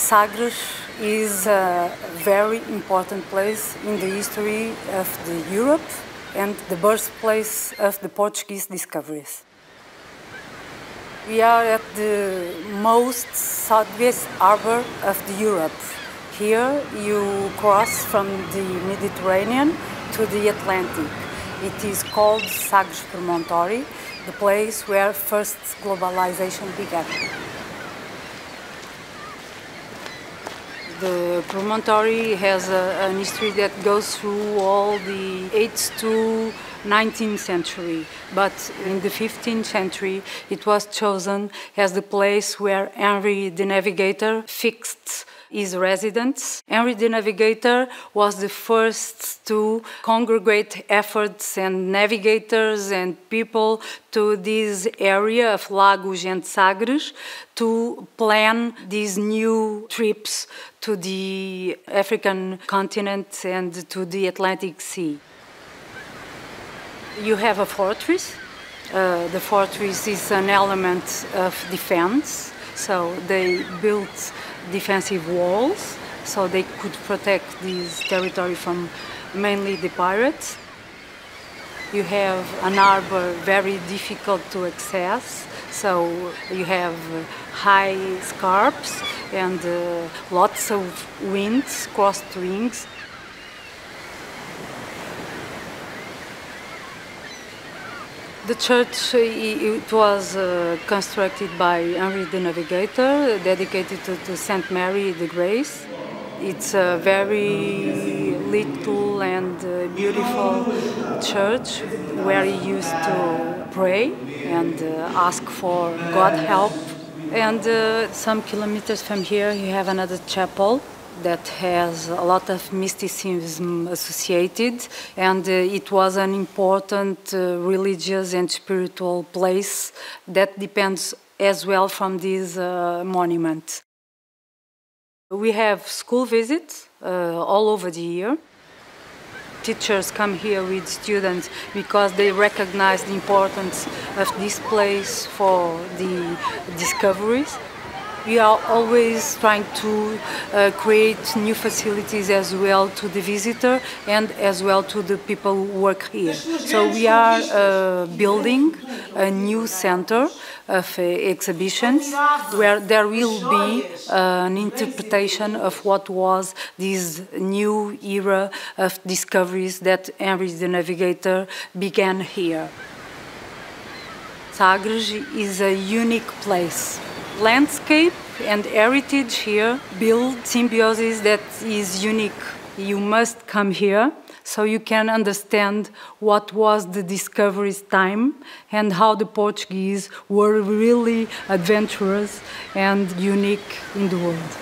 Sagres is a very important place in the history of Europe and the birthplace of the Portuguese discoveries. We are at the most southwest harbor of Europe. Here you cross from the Mediterranean to the Atlantic. It is called Sagres Promontory, the place where first globalization began. The promontory has an history that goes through all the 8th to 19th century, but in the 15th century it was chosen as the place where Henry the Navigator fixed his residence. Henry the Navigator was the first to congregate efforts and navigators and people to this area of Lagos and Sagres to plan these new trips to the African continent and to the Atlantic Sea. You have a fortress. The fortress is an element of defense, so they built defensive walls so they could protect this territory from mainly the pirates. You have an harbor very difficult to access, so you have high scarps and lots of winds, crossed winds. The church, it was constructed by Henry the Navigator, dedicated to Saint Mary the Grace. It's a very little and beautiful church where he used to pray and ask for God's help. And some kilometers from here you have another chapel that has a lot of mysticism associated, and it was an important religious and spiritual place that depends as well from this monument. We have school visits all over the year. Teachers come here with students because they recognize the importance of this place for the discoveries. We are always trying to create new facilities as well to the visitor and as well to the people who work here. So we are building a new center of exhibitions where there will be an interpretation of what was this new era of discoveries that Henry the Navigator began here. Sagres is a unique place. Landscape and heritage here build symbiosis that is unique. You must come here so you can understand what was the discovery's time and how the Portuguese were really adventurous and unique in the world.